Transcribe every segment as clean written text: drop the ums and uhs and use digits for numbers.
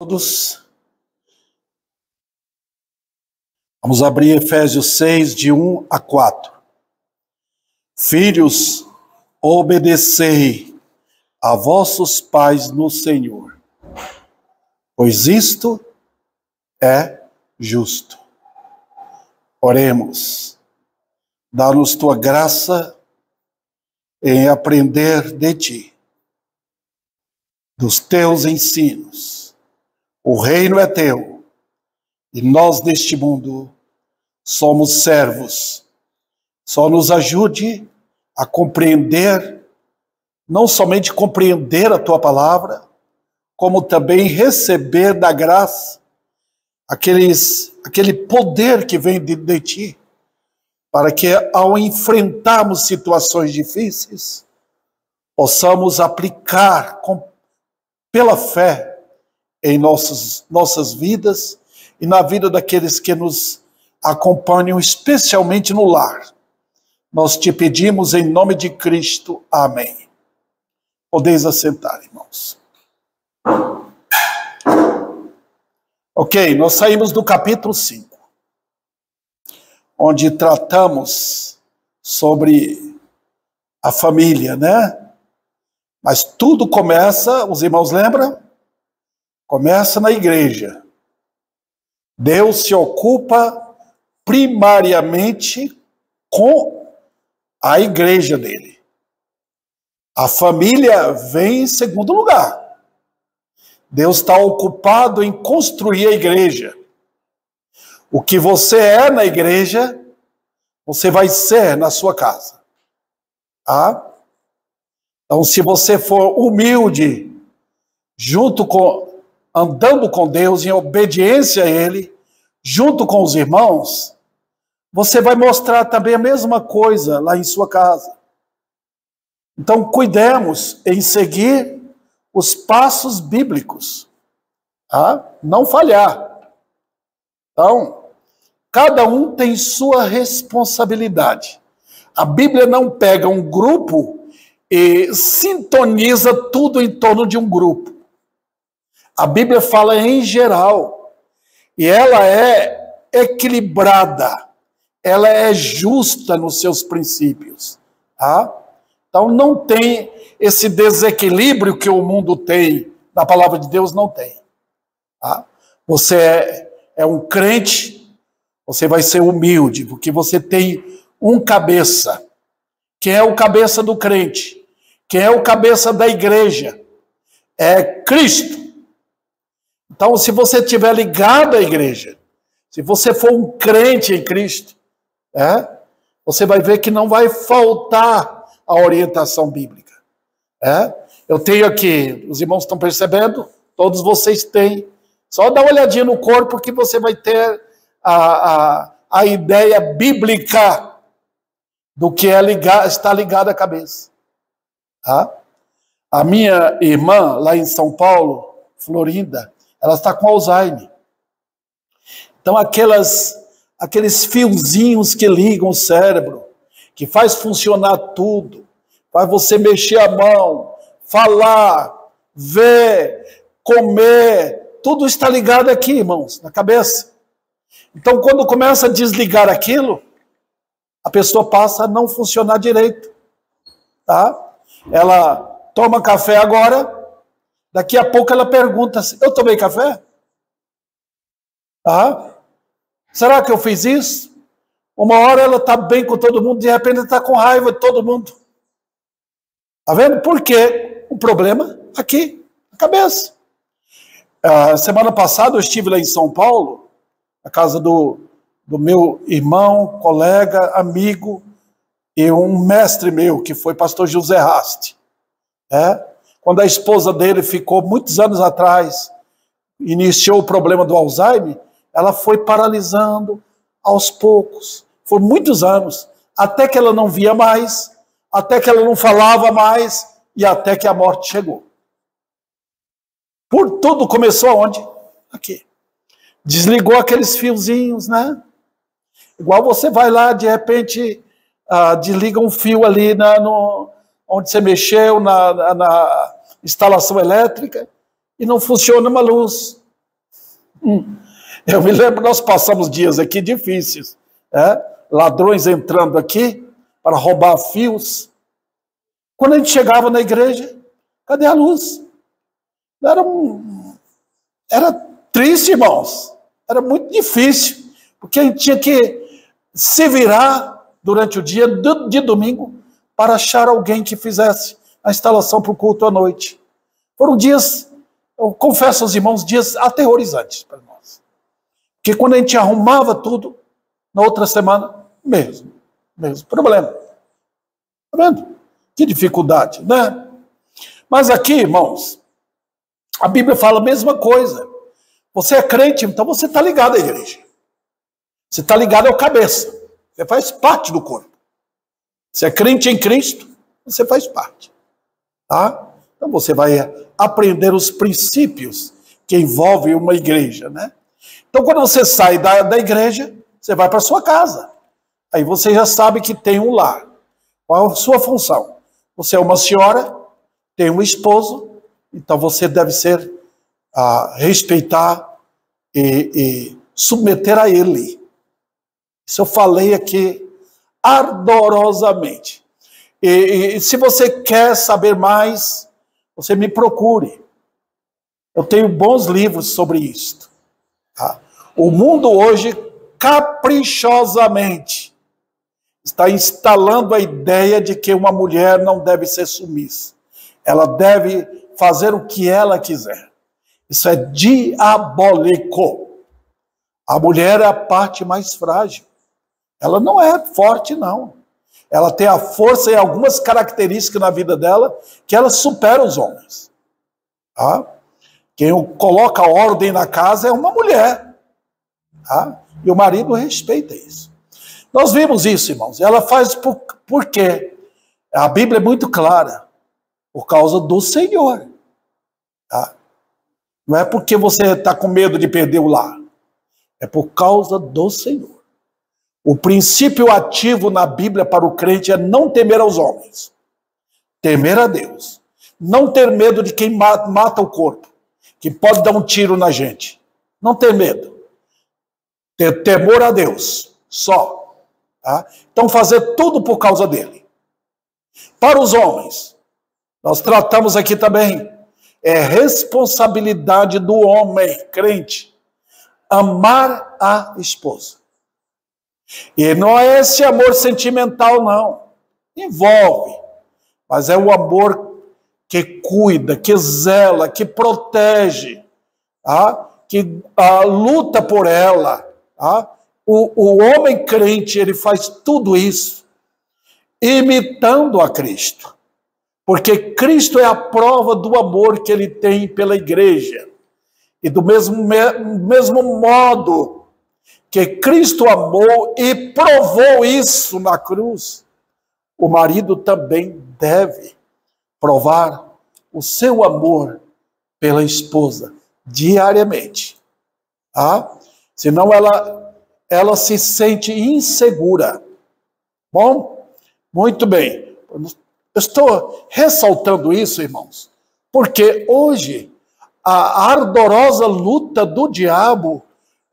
Todos. Vamos abrir Efésios 6, de 1 a 4. Filhos, obedecei a vossos pais no Senhor, pois isto é justo. Oremos. Dá-nos tua graça em aprender de ti, dos teus ensinos. O reino é teu, e nós neste mundo somos servos. Só nos ajude a compreender, não somente compreender a tua palavra, como também receber da graça aquele poder que vem de ti, para que ao enfrentarmos situações difíceis, possamos aplicar pela fé em nossas vidas e na vida daqueles que nos acompanham, especialmente no lar. Nós te pedimos em nome de Cristo. Amém. Podeis assentar, irmãos. Ok, nós saímos do capítulo 5, onde tratamos sobre a família, né? Mas tudo começa, os irmãos lembram? Começa na igreja. Deus se ocupa primariamente com a igreja dele. A família vem em segundo lugar. Deus está ocupado em construir a igreja. O que você é na igreja, você vai ser na sua casa. Tá? Então, se você for humilde, andando com Deus, em obediência a Ele, junto com os irmãos, você vai mostrar também a mesma coisa lá em sua casa. Então, cuidemos em seguir os passos bíblicos, tá? Não falhar. Então, cada um tem sua responsabilidade. A Bíblia não pega um grupo e sintoniza tudo em torno de um grupo. A Bíblia fala em geral, e ela é equilibrada, ela é justa nos seus princípios. Tá? Então não tem esse desequilíbrio que o mundo tem, na palavra de Deus não tem. Tá? Você é um crente, você vai ser humilde, porque você tem um cabeça. Quem é o cabeça do crente? Quem é o cabeça da igreja? É Cristo. Então, se você estiver ligado à igreja, se você for um crente em Cristo, você vai ver que não vai faltar a orientação bíblica. Eu tenho aqui, os irmãos estão percebendo? Todos vocês têm. Só dá uma olhadinha no corpo que você vai ter a ideia bíblica do que está ligado à cabeça. Tá? A minha irmã, lá em São Paulo, Florinda, ela está com Alzheimer. Então, aqueles fiozinhos que ligam o cérebro, que faz funcionar tudo, faz você mexer a mão, falar, ver, comer, tudo está ligado aqui, irmãos, na cabeça. Então, quando começa a desligar aquilo, a pessoa passa a não funcionar direito. Tá? Ela toma café agora, daqui a pouco ela pergunta assim, eu tomei café? Será que eu fiz isso? Uma hora ela está bem com todo mundo, de repente ela está com raiva de todo mundo. Está vendo? Por quê? O problema aqui, na cabeça. Semana passada eu estive lá em São Paulo, na casa do meu irmão, colega, amigo, e um mestre meu, que foi pastor José Raste. Quando a esposa dele ficou muitos anos atrás, iniciou o problema do Alzheimer, ela foi paralisando aos poucos, por muitos anos, até que ela não via mais, até que ela não falava mais, e até que a morte chegou. Por tudo começou aonde? Aqui. Desligou aqueles fiozinhos, né? Igual você vai lá, de repente, desliga um fio ali onde você mexeu na instalação elétrica e não funciona uma luz. Eu me lembro, nós passamos dias aqui difíceis, ladrões entrando aqui para roubar fios. Quando a gente chegava na igreja, cadê a luz? Era triste, irmãos. Era muito difícil, porque a gente tinha que se virar durante o dia de domingo para achar alguém que fizesse a instalação para o culto à noite. Foram dias, eu confesso aos irmãos, dias aterrorizantes para nós. Porque quando a gente arrumava tudo, na outra semana, mesmo problema. Está vendo? Que dificuldade, né? Mas aqui, irmãos, a Bíblia fala a mesma coisa. Você é crente, então você está ligado à igreja. Você está ligado ao cabeça. Você faz parte do corpo. Você é crente em Cristo, você faz parte. Tá? Então você vai aprender os princípios que envolvem uma igreja, né? Então quando você sai da igreja, você vai para sua casa. Aí você já sabe que tem um lar. Qual é a sua função? Você é uma senhora, tem um esposo, então você deve respeitar e submeter a ele. Isso eu falei aqui ardorosamente. E se você quer saber mais, você me procure. Eu tenho bons livros sobre isto. Tá? O mundo hoje, caprichosamente, está instalando a ideia de que uma mulher não deve ser submissa. Ela deve fazer o que ela quiser. Isso é diabólico. A mulher é a parte mais frágil. Ela não é forte, não. Ela tem a força e algumas características na vida dela que ela supera os homens. Tá? Quem coloca ordem na casa é uma mulher. Tá? E o marido respeita isso. Nós vimos isso, irmãos. Ela faz por quê? A Bíblia é muito clara. Por causa do Senhor. Tá? Não é porque você está com medo de perder o lar. É por causa do Senhor. O princípio ativo na Bíblia para o crente é não temer aos homens. Temer a Deus. Não ter medo de quem mata o corpo. Que pode dar um tiro na gente. Não ter medo. Ter temor a Deus. Só. Tá? Então fazer tudo por causa dele. Para os homens, nós tratamos aqui também, é responsabilidade do homem crente amar a esposa. E não é esse amor sentimental, não. Envolve. Mas é o amor que cuida, que zela, que protege, tá? Que luta por ela. Tá? O homem crente, ele faz tudo isso imitando a Cristo. Porque Cristo é a prova do amor que ele tem pela igreja. E do mesmo modo que Cristo amou e provou isso na cruz, o marido também deve provar o seu amor pela esposa diariamente. Tá? Senão ela se sente insegura. Bom, muito bem. Eu estou ressaltando isso, irmãos, porque hoje a ardorosa luta do diabo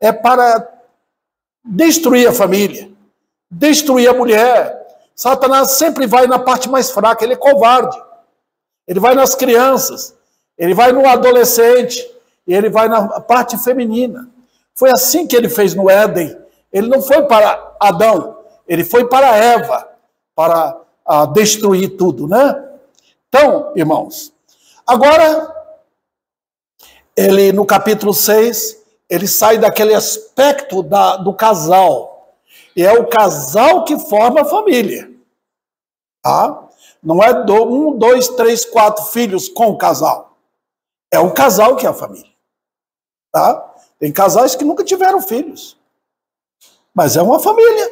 é para destruir a família, destruir a mulher. Satanás sempre vai na parte mais fraca, ele é covarde. Ele vai nas crianças, ele vai no adolescente, e ele vai na parte feminina. Foi assim que ele fez no Éden. Ele não foi para Adão, ele foi para Eva, para destruir tudo, né? Então, irmãos, agora, ele no capítulo 6, ele sai daquele aspecto do casal. E é o casal que forma a família. Tá? Não é 1, 2, 3, 4 filhos com o casal. É o casal que é a família. Tá? Tem casais que nunca tiveram filhos. Mas é uma família.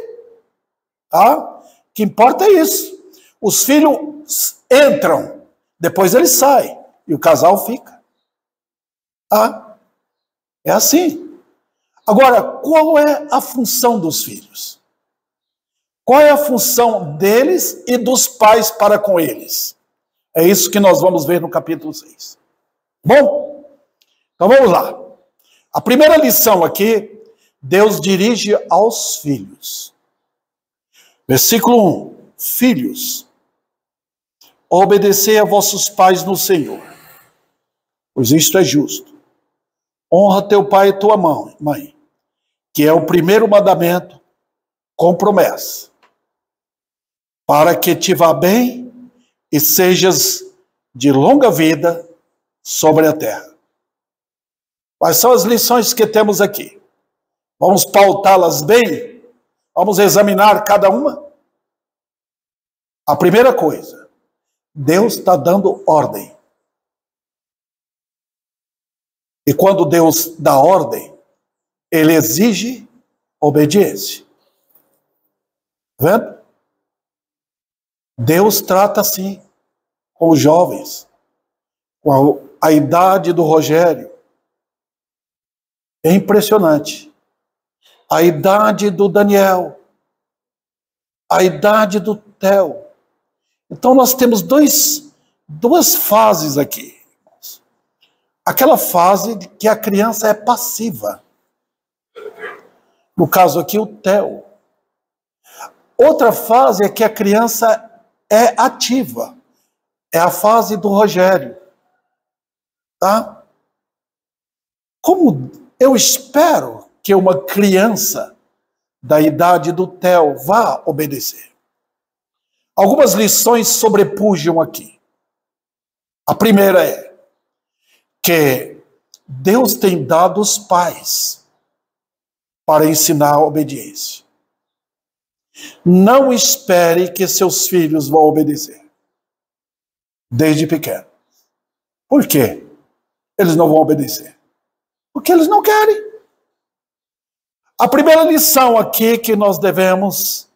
Tá? O que importa é isso. Os filhos entram, depois eles saem. E o casal fica. Tá? É assim. Agora, qual é a função dos filhos? Qual é a função deles e dos pais para com eles? É isso que nós vamos ver no capítulo 6. Bom, então vamos lá. A primeira lição aqui, Deus dirige aos filhos. Versículo 1. Filhos, obedecei a vossos pais no Senhor, pois isto é justo. Honra teu pai e tua mãe, que é o primeiro mandamento com promessa, para que te vá bem e sejas de longa vida sobre a terra. Quais são as lições que temos aqui? Vamos pautá-las bem? Vamos examinar cada uma? A primeira coisa, Deus está dando ordem. E quando Deus dá ordem, Ele exige obediência. Vendo? Deus trata assim com os jovens, com a idade do Rogério. É impressionante. A idade do Daniel, a idade do Theo. Então nós temos duas fases aqui. Aquela fase que a criança é passiva. No caso aqui, o Theo. Outra fase é que a criança é ativa. É a fase do Rogério. Tá? Como eu espero que uma criança da idade do Theo vá obedecer? Algumas lições sobrepujam aqui. A primeira é que Deus tem dado os pais para ensinar a obediência. Não espere que seus filhos vão obedecer desde pequeno. Por quê? Eles não vão obedecer. Porque eles não querem. A primeira lição aqui que nós devemos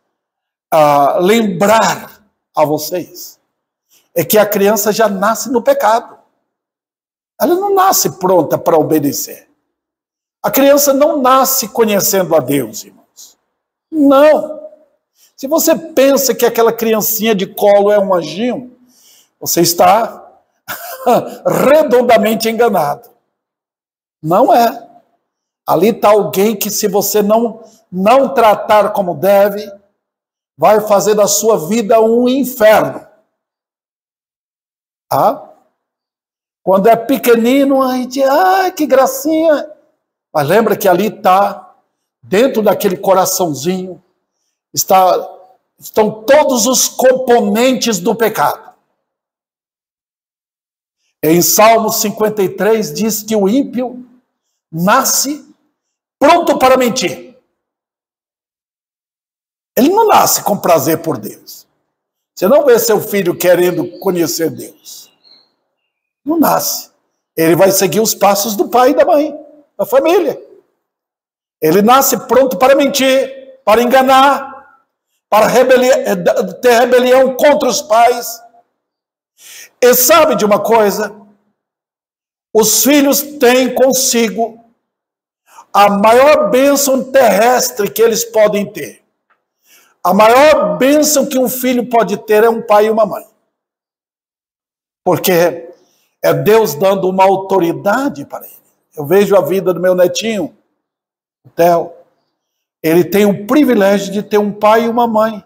lembrar a vocês é que a criança já nasce no pecado. Ela não nasce pronta para obedecer. A criança não nasce conhecendo a Deus, irmãos. Não. Se você pensa que aquela criancinha de colo é um anjinho, você está redondamente enganado. Não é. Ali está alguém que, se você não tratar como deve, vai fazer da sua vida um inferno. Ah? Quando é pequenino, a gente, que gracinha. Mas lembra que ali está, dentro daquele coraçãozinho, estão todos os componentes do pecado. Em Salmo 53 diz que o ímpio nasce pronto para mentir. Ele não nasce com prazer por Deus. Você não vê seu filho querendo conhecer Deus. Não nasce. Ele vai seguir os passos do pai e da mãe, da família. Ele nasce pronto para mentir, para enganar, para ter rebelião contra os pais. E sabe de uma coisa? Os filhos têm consigo a maior bênção terrestre que eles podem ter. A maior bênção que um filho pode ter é um pai e uma mãe. Porque é Deus dando uma autoridade para ele. Eu vejo a vida do meu netinho, o Theo. Ele tem o privilégio de ter um pai e uma mãe.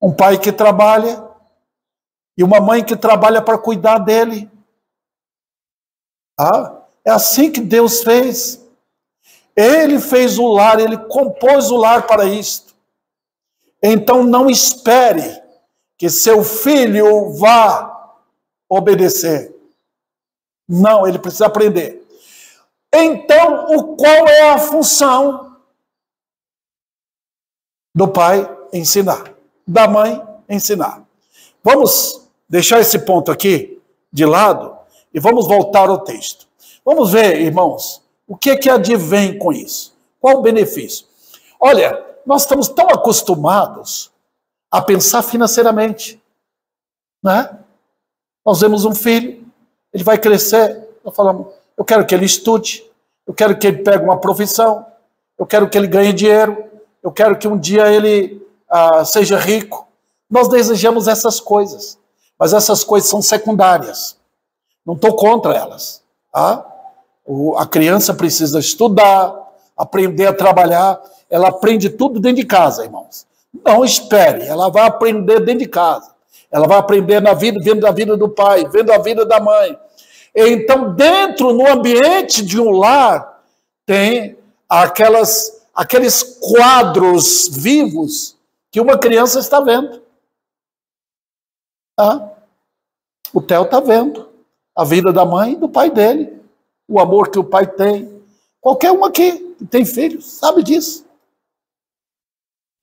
Um pai que trabalha e uma mãe que trabalha para cuidar dele. É assim que Deus fez. Ele fez o lar, ele compôs o lar para isto. Então não espere que seu filho vá obedecer. Não, ele precisa aprender. Então, qual é a função do pai? Ensinar. Da mãe? Ensinar. Vamos deixar esse ponto aqui de lado e vamos voltar ao texto. Vamos ver, irmãos, o que advém com isso? Qual o benefício? Olha, nós estamos tão acostumados a pensar financeiramente, né? Nós vemos um filho, ele vai crescer, nós falamos, eu quero que ele estude, eu quero que ele pegue uma profissão, eu quero que ele ganhe dinheiro, eu quero que um dia ele seja rico. Nós desejamos essas coisas, mas essas coisas são secundárias. Não estou contra elas. Tá? A criança precisa estudar, aprender a trabalhar. Ela aprende tudo dentro de casa, irmãos. Não espere, ela vai aprender dentro de casa. Ela vai aprender na vida, vendo a vida do pai, vendo a vida da mãe. Então, dentro, no ambiente de um lar, tem aqueles quadros vivos que uma criança está vendo. Tá? O Theo está vendo a vida da mãe e do pai dele, o amor que o pai tem. Qualquer um aqui que tem filhos sabe disso.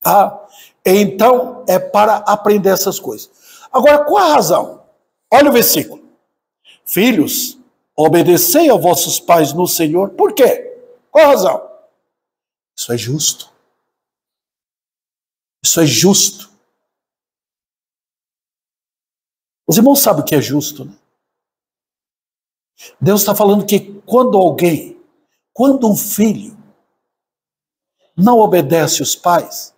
Tá? Então, é para aprender essas coisas. Agora, qual a razão? Olha o versículo. Filhos, obedecei a vossos pais no Senhor. Por quê? Qual a razão? Isso é justo. Isso é justo. Os irmãos sabem o que é justo, né? Deus está falando que quando um filho não obedece os pais,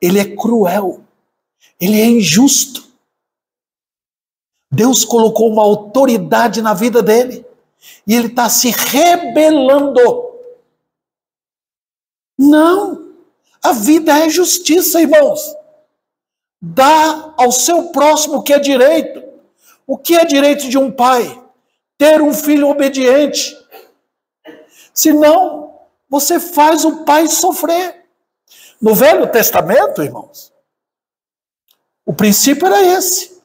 ele é cruel, ele é injusto. Deus colocou uma autoridade na vida dele e ele está se rebelando. Não, a vida é justiça, irmãos. Dá ao seu próximo o que é direito. O que é direito de um pai? Ter um filho obediente. Senão, você faz o pai sofrer. No Velho Testamento, irmãos, o princípio era esse.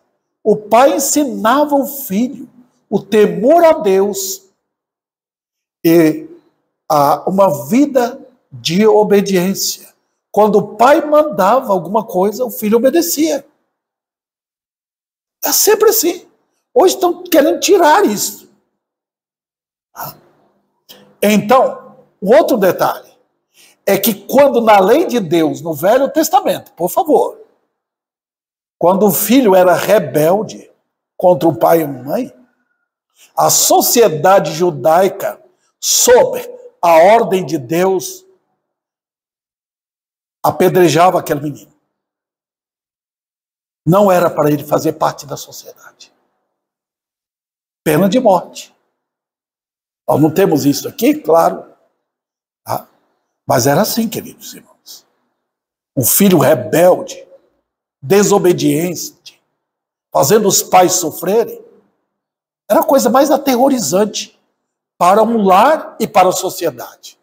O pai ensinava o filho o temor a Deus e uma vida de obediência. Quando o pai mandava alguma coisa, o filho obedecia. É sempre assim. Hoje estão querendo tirar isso. Então, um outro detalhe é que quando na lei de Deus, no Velho Testamento, por favor, quando o filho era rebelde contra o pai e a mãe, a sociedade judaica, sob a ordem de Deus, apedrejava aquele menino. Não era para ele fazer parte da sociedade. Pena de morte. Nós não temos isso aqui, claro. Tá? Mas era assim, queridos irmãos. Um filho rebelde, desobediente, fazendo os pais sofrerem, era a coisa mais aterrorizante para um lar e para a sociedade.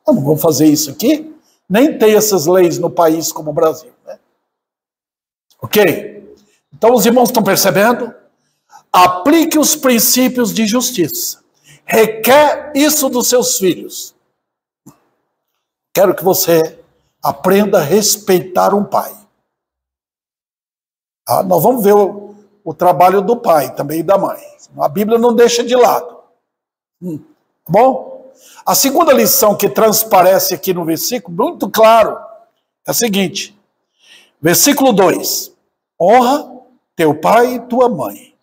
Nós não vamos fazer isso aqui? Nem tem essas leis no país como o Brasil, né? Ok? Então os irmãos estão percebendo? Aplique os princípios de justiça. Requer isso dos seus filhos. Quero que você aprenda a respeitar um pai. Nós vamos ver o trabalho do pai também e da mãe. A Bíblia não deixa de lado. Bom? A segunda lição que transparece aqui no versículo, muito claro, é a seguinte. Versículo 2. Honra teu pai e tua mãe,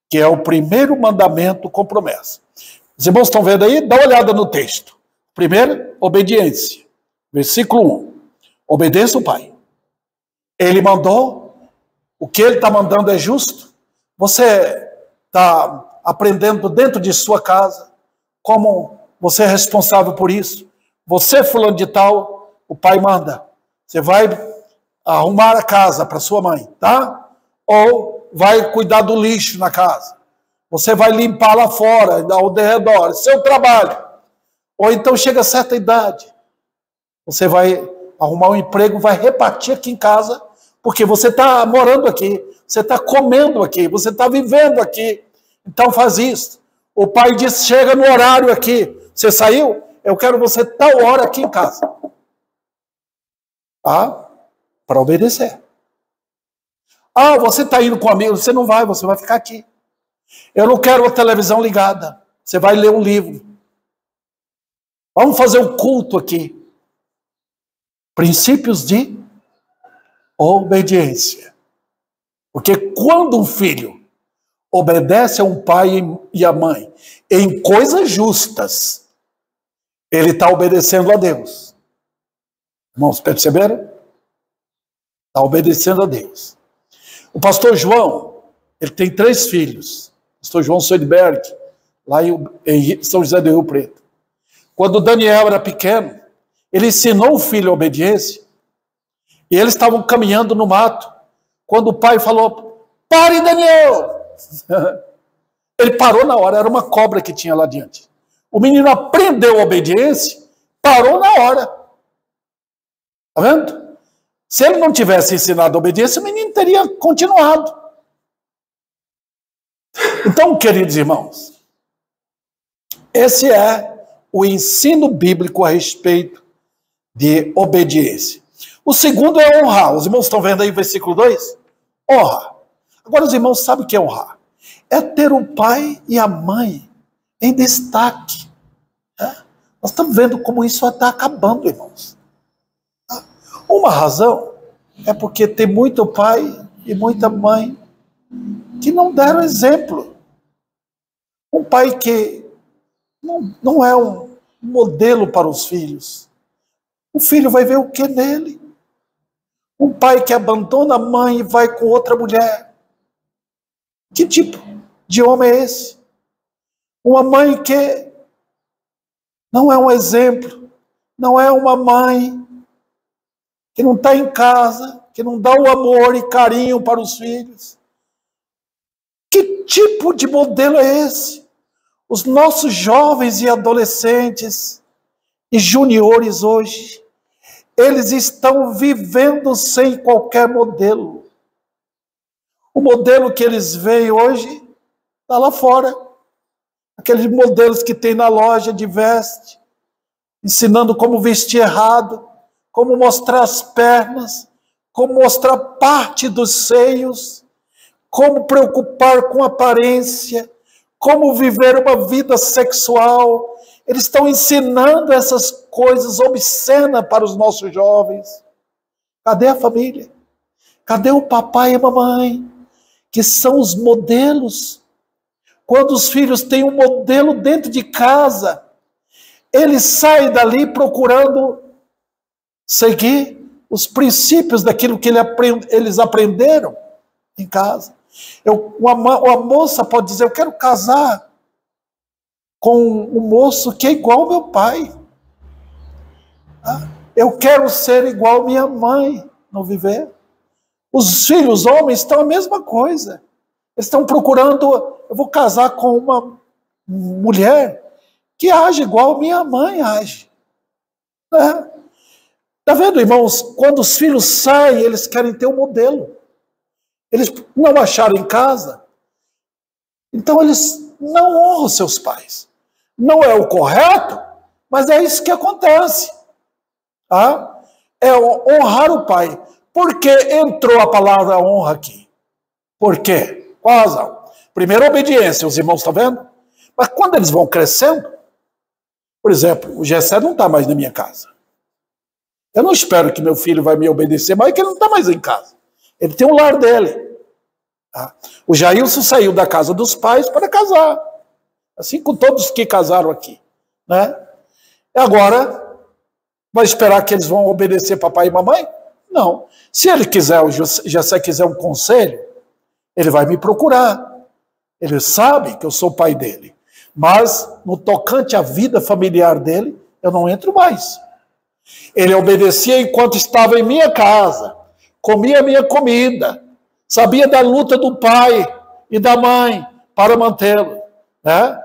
que é o primeiro mandamento com promessa. Os irmãos estão vendo aí? Dá uma olhada no texto. Primeiro, obediência. Versículo 1. Obedeça o pai. Ele mandou, o que ele está mandando é justo. Você está aprendendo dentro de sua casa, como você é responsável por isso. Você, fulano de tal, o pai manda. Você vai arrumar a casa para sua mãe, tá? Ou vai cuidar do lixo na casa. Você vai limpar lá fora, ao redor, seu trabalho. Ou então chega a certa idade, você vai arrumar um emprego, vai repartir aqui em casa, porque você está morando aqui, você está comendo aqui, você está vivendo aqui. Então faz isso. O pai diz, chega no horário aqui. Você saiu? Eu quero você tal hora aqui em casa. Para obedecer. Você está indo com amigos, você não vai, você vai ficar aqui. Eu não quero a televisão ligada. Você vai ler um livro. Vamos fazer um culto aqui. Princípios de obediência. Porque quando um filho obedece a um pai e a mãe em coisas justas, ele está obedecendo a Deus. Irmãos, perceberam? Está obedecendo a Deus. O pastor João, ele tem 3 filhos. O pastor João Soedberg, lá em São José do Rio Preto. Quando Daniel era pequeno, ele ensinou o filho a obediência, e eles estavam caminhando no mato, quando o pai falou, pare, Daniel! Ele parou na hora, era uma cobra que tinha lá diante. O menino aprendeu a obediência, parou na hora. Está vendo? Se ele não tivesse ensinado a obediência, o menino teria continuado. Então, queridos irmãos, esse é o ensino bíblico a respeito de obediência. O segundo é honrar. Os irmãos estão vendo aí o versículo 2? Honra. Agora os irmãos sabem o que é honrar. É ter o pai e a mãe em destaque. Nós estamos vendo como isso está acabando, irmãos. Uma razão é porque tem muito pai e muita mãe que não deram exemplo. Um pai que não é um modelo para os filhos. O filho vai ver o que nele? Um pai que abandona a mãe e vai com outra mulher. Que tipo de homem é esse? Uma mãe que não é um exemplo, não é uma mãe que não está em casa, que não dá o amor e carinho para os filhos. Que tipo de modelo é esse? Os nossos jovens e adolescentes e juniores hoje, eles estão vivendo sem qualquer modelo. O modelo que eles veem hoje está lá fora. Aqueles modelos que tem na loja de veste, ensinando como vestir errado, como mostrar as pernas, como mostrar parte dos seios, como preocupar com aparência, como viver uma vida sexual. Eles estão ensinando essas coisas obscenas para os nossos jovens. Cadê a família? Cadê o papai e a mamãe? Que são os modelos. Quando os filhos têm um modelo dentro de casa, eles saem dali procurando seguir os princípios daquilo que eles aprenderam em casa. Uma moça pode dizer, eu quero casar com um moço que é igual ao meu pai. Eu quero ser igual à minha mãe, não viver. Os filhos homens estão a mesma coisa. Eles estão procurando, eu vou casar com uma mulher que age igual a minha mãe age. Está vendo, irmãos? Quando os filhos saem, eles querem ter um modelo. Eles não acharam em casa, então eles não honram seus pais. Não é o correto, mas é isso que acontece. É honrar o pai. Por que entrou a palavra honra aqui? Por quê? Qual a razão? Primeiro, obediência, os irmãos estão vendo? Mas quando eles vão crescendo, por exemplo, o Gessé não está mais na minha casa. Eu não espero que meu filho vai me obedecer, mas é que ele não está mais em casa. Ele tem um lar dele. O Jailson saiu da casa dos pais para casar. Assim como todos que casaram aqui. Né? E agora, vai esperar que eles vão obedecer papai e mamãe? Não. Se ele quiser, o Jessé quiser um conselho, ele vai me procurar. Ele sabe que eu sou o pai dele. Mas, no tocante à vida familiar dele, eu não entro mais. Ele obedecia enquanto estava em minha casa, comia minha comida, sabia da luta do pai e da mãe para mantê-lo. Né?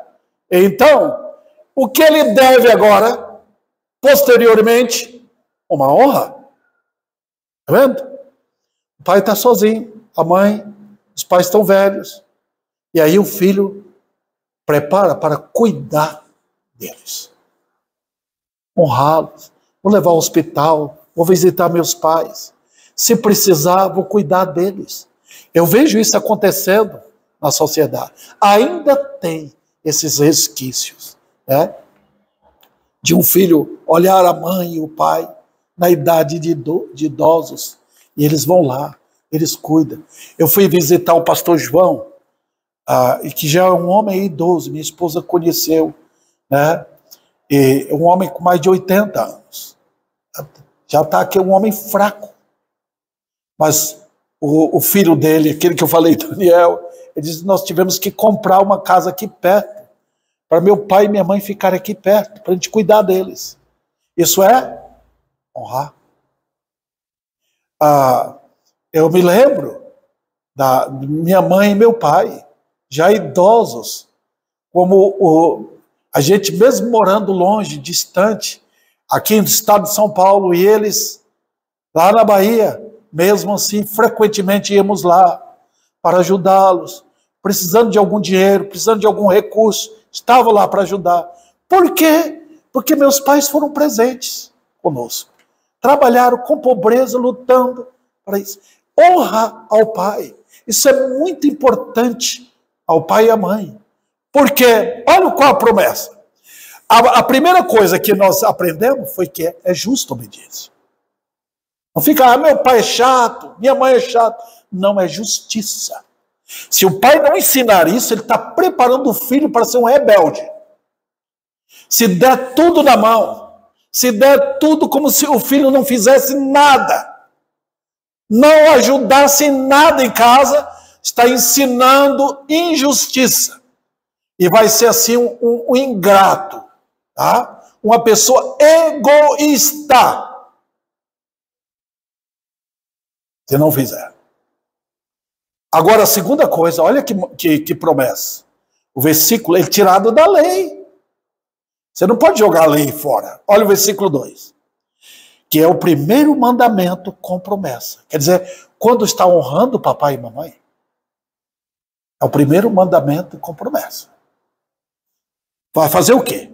Então, o que ele deve agora, posteriormente, uma honra. Está vendo? O pai está sozinho, a mãe, os pais estão velhos. E aí o filho prepara para cuidar deles. Honrá-los. Vou levar ao hospital, vou visitar meus pais. Se precisar, vou cuidar deles. Eu vejo isso acontecendo na sociedade. Ainda tem esses resquícios, né? De um filho olhar a mãe e o pai na idade de idosos, e eles vão lá, eles cuidam. Eu fui visitar o pastor João, que já é um homem idoso, minha esposa conheceu, né? E um homem com mais de 80 anos. Já está aqui um homem fraco. Mas o filho dele, aquele que eu falei, Daniel, ele disse, nós tivemos que comprar uma casa aqui perto, para meu pai e minha mãe ficarem aqui perto, para a gente cuidar deles. Isso é honrar. Eu me lembro da minha mãe e meu pai, já idosos, como a gente mesmo morando longe, distante, aqui no estado de São Paulo, e eles lá na Bahia, mesmo assim, frequentemente íamos lá para ajudá-los, precisando de algum dinheiro, precisando de algum recurso, estavam lá para ajudar. Por quê? Porque meus pais foram presentes conosco. Trabalharam com pobreza, lutando para isso. Honra ao pai. Isso é muito importante ao pai e à mãe. Porque, olha qual a promessa. A primeira coisa que nós aprendemos foi que é justa a obediência. Não fica, meu pai é chato, minha mãe é chata. Não, é justiça. Se o pai não ensinar isso, ele está preparando o filho para ser um rebelde. Se der tudo na mão, se der tudo como se o filho não fizesse nada, não ajudasse em nada em casa, está ensinando injustiça. E vai ser assim um ingrato, tá? Uma pessoa egoísta. Se não fizer. Agora, a segunda coisa, olha que promessa. O versículo é tirado da lei. Você não pode jogar a lei fora. Olha o versículo 2. Que é o primeiro mandamento com promessa. Quer dizer, quando está honrando papai e mamãe, é o primeiro mandamento com promessa. Vai fazer o quê?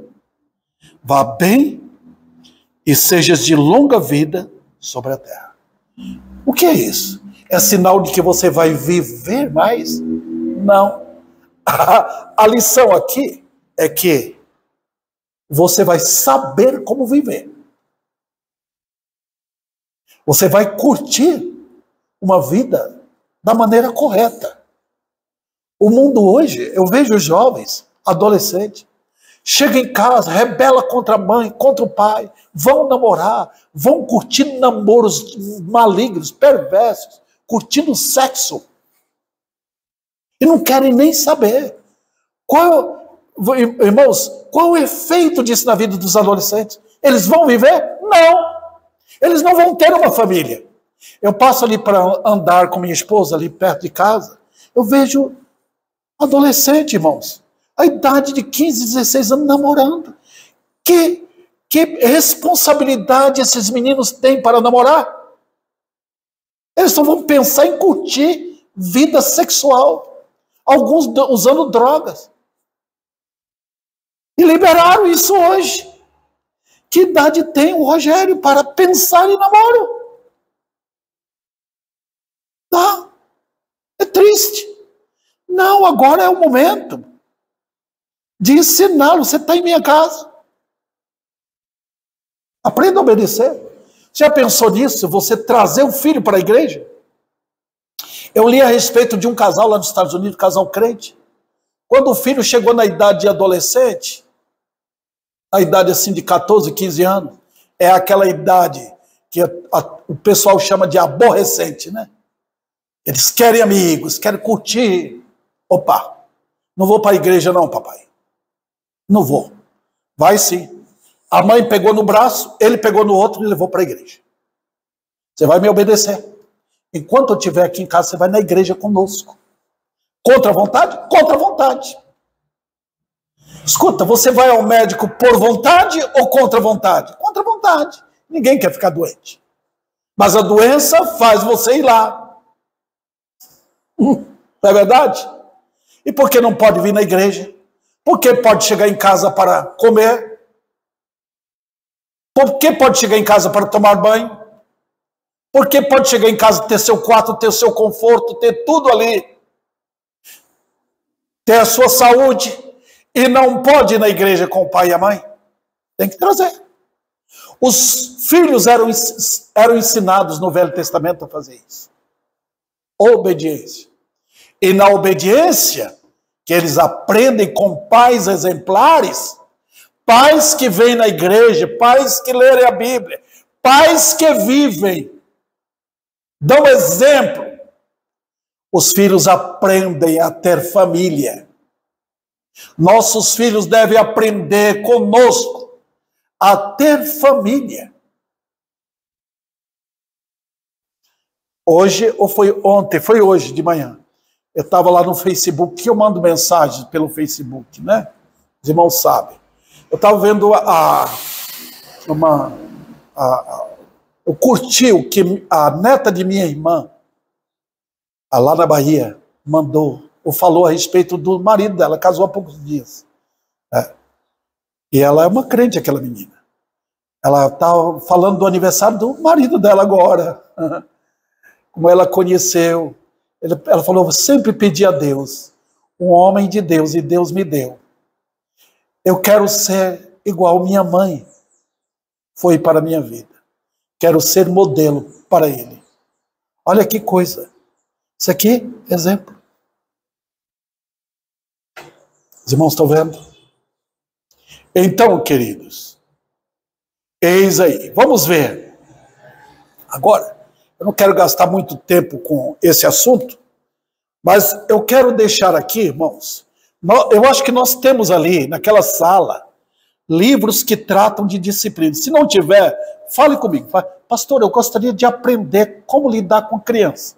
Vá bem e sejas de longa vida sobre a terra. O que é isso? É sinal de que você vai viver mais? Não. A lição aqui é que você vai saber como viver. Você vai curtir uma vida da maneira correta. O mundo hoje, eu vejo jovens, adolescentes, chegam em casa, rebela contra a mãe, contra o pai, vão namorar, vão curtir namoros malignos, perversos, curtindo sexo. E não querem nem saber. Irmãos, qual o efeito disso na vida dos adolescentes? Eles vão viver? Não. Eles não vão ter uma família. Eu passo ali para andar com minha esposa, ali perto de casa, eu vejo adolescente, irmãos, a idade de 15, 16 anos namorando. Que responsabilidade esses meninos têm para namorar? Eles só vão pensar em curtir vida sexual. Alguns usando drogas. E liberaram isso hoje. Que idade tem o Rogério para pensar em namoro? Tá? É triste. Não, agora é o momento de ensiná-lo. Você está em minha casa. Aprenda a obedecer. Já pensou nisso? Você trazer o filho para a igreja? Eu li a respeito de um casal lá nos Estados Unidos, um casal crente. Quando o filho chegou na idade de adolescente, a idade assim de 14, 15 anos, é aquela idade que o pessoal chama de aborrecente, né? Eles querem amigos, querem curtir. Opa, não vou para a igreja não, papai. Não vou. Vai sim. A mãe pegou no braço, ele pegou no outro e levou para a igreja. Você vai me obedecer. Enquanto eu estiver aqui em casa, você vai na igreja conosco. Contra a vontade? Contra a vontade. Escuta, você vai ao médico por vontade ou contra a vontade? Contra a vontade. Ninguém quer ficar doente. Mas a doença faz você ir lá. Não é verdade? E por que não pode vir na igreja? Por que pode chegar em casa para comer? Por que pode chegar em casa para tomar banho? Por que pode chegar em casa, ter seu quarto, ter seu conforto, ter tudo ali? Ter a sua saúde. E não pode ir na igreja com o pai e a mãe? Tem que trazer. Os filhos eram ensinados no Velho Testamento a fazer isso. Obediência. E na obediência, que eles aprendem com pais exemplares, pais que vêm na igreja, pais que lerem a Bíblia, pais que vivem, dão exemplo. Os filhos aprendem a ter família. Nossos filhos devem aprender conosco a ter família. Hoje, ou foi ontem, foi hoje de manhã. Eu estava lá no Facebook, que eu mando mensagens pelo Facebook, né? Os irmãos sabem. Eu estava vendo eu curti o que a neta de minha irmã, lá na Bahia, mandou, ou falou a respeito do marido dela, casou há poucos dias. E ela é uma crente, aquela menina. Ela está falando do aniversário do marido dela agora. Como ela conheceu. Ela falou, eu sempre pedi a Deus, um homem de Deus, e Deus me deu. Eu quero ser igual minha mãe foi para a minha vida. Quero ser modelo para ele. Olha que coisa. Isso aqui, exemplo. Os irmãos estão vendo? Então, queridos, eis aí. Vamos ver. Agora, eu não quero gastar muito tempo com esse assunto, mas eu quero deixar aqui, irmãos, eu acho que nós temos ali, naquela sala, livros que tratam de disciplina. Se não tiver, fale comigo. Pastor, eu gostaria de aprender como lidar com criança.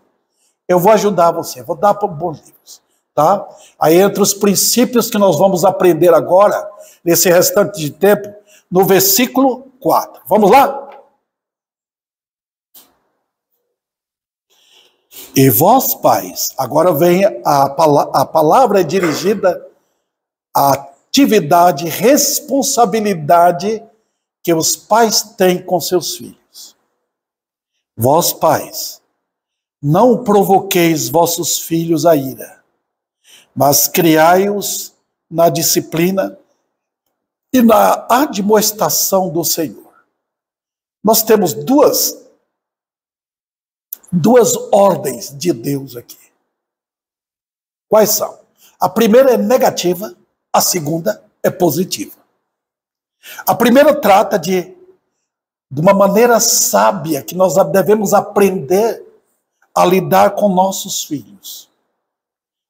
Eu vou ajudar você, vou dar bons livros. Tá? Aí entre os princípios que nós vamos aprender agora, nesse restante de tempo, no versículo 4. Vamos lá? E vós, pais, agora vem a palavra dirigida à atividade, responsabilidade que os pais têm com seus filhos. Vós, pais, não provoqueis vossos filhos a ira, mas criai-os na disciplina e na admoestação do Senhor. Nós temos duas ordens de Deus aqui. Quais são? A primeira é negativa, a segunda é positiva. A primeira trata de uma maneira sábia que nós devemos aprender a lidar com nossos filhos.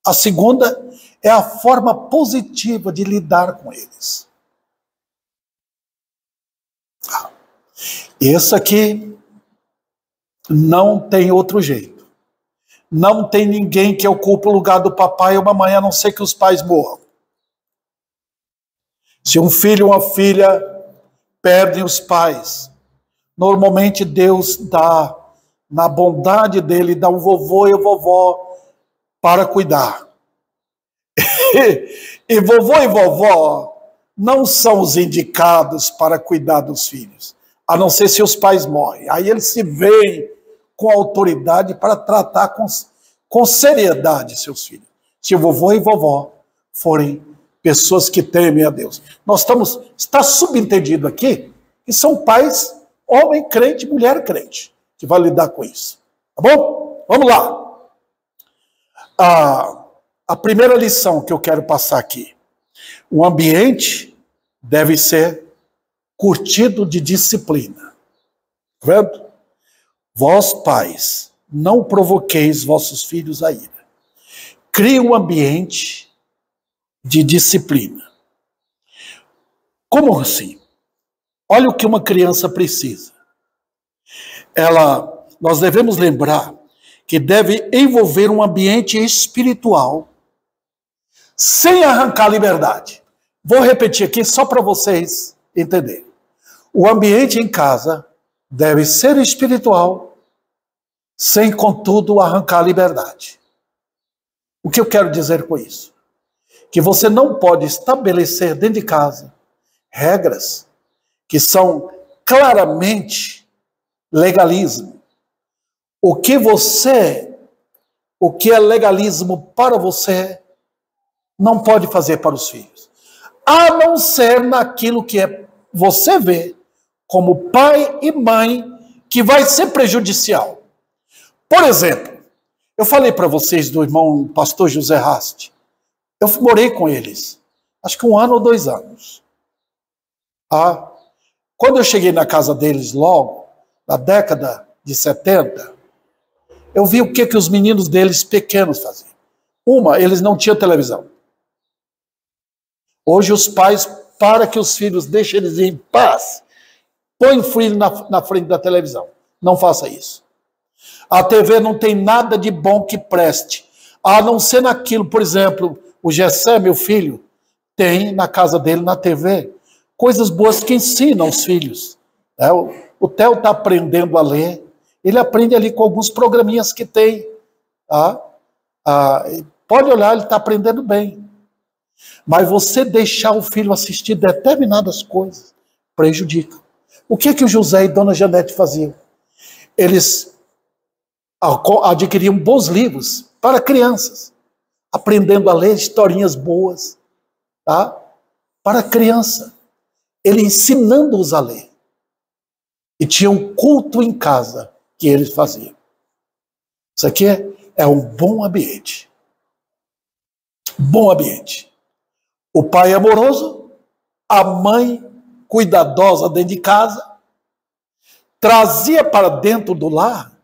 A segunda é a forma positiva de lidar com eles. Esse aqui não tem outro jeito. Não tem ninguém que ocupe o lugar do papai ou mamãe, a não ser que os pais morram. Se um filho ou uma filha perdem os pais, normalmente Deus dá, na bondade dele, dá um vovô e a vovó para cuidar. E vovô e vovó não são os indicados para cuidar dos filhos, a não ser se os pais morrem. Aí eles se veem com autoridade para tratar com seriedade seus filhos. Se vovô e vovó forem pessoas que temem a Deus. Está subentendido aqui que são pais, homem crente, mulher crente, que vai lidar com isso. Tá bom? Vamos lá. A primeira lição que eu quero passar aqui. O ambiente deve ser curtido de disciplina. Tá vendo? Vós, pais, não provoqueis vossos filhos a ira. Crie um ambiente de disciplina. Como assim? Olha o que uma criança precisa. Nós devemos lembrar que deve envolver um ambiente espiritual sem arrancar a liberdade. Vou repetir aqui só para vocês entenderem. O ambiente em casa deve ser espiritual, sem, contudo, arrancar a liberdade. O que eu quero dizer com isso? Que você não pode estabelecer dentro de casa regras que são claramente legalismo. O que é legalismo para você, não pode fazer para os filhos. A não ser naquilo que você vê como pai e mãe que vai ser prejudicial. Por exemplo, eu falei para vocês do irmão pastor José Rast. Eu morei com eles, acho que 1 ano ou 2 anos. Quando eu cheguei na casa deles logo, na década de 70, eu vi o que os meninos deles pequenos faziam. Eles não tinham televisão. Hoje os pais, para que os filhos deixem eles em paz, põe o filho na frente da televisão. Não faça isso. A TV não tem nada de bom que preste, a não ser naquilo, por exemplo, o Gessé, meu filho, tem na casa dele, na TV, coisas boas que ensinam os filhos. O Theo está aprendendo a ler, ele aprende ali com alguns programinhas que tem. Pode olhar, ele está aprendendo bem. Mas você deixar o filho assistir determinadas coisas prejudica. O que o José e Dona Janete faziam? Eles adquiriam bons livros para crianças, aprendendo a ler historinhas boas, para criança. Ele ensinando-os a ler. E tinha um culto em casa que eles faziam. Isso aqui é um bom ambiente. Bom ambiente. O pai amoroso, a mãe cuidadosa dentro de casa, trazia para dentro do lar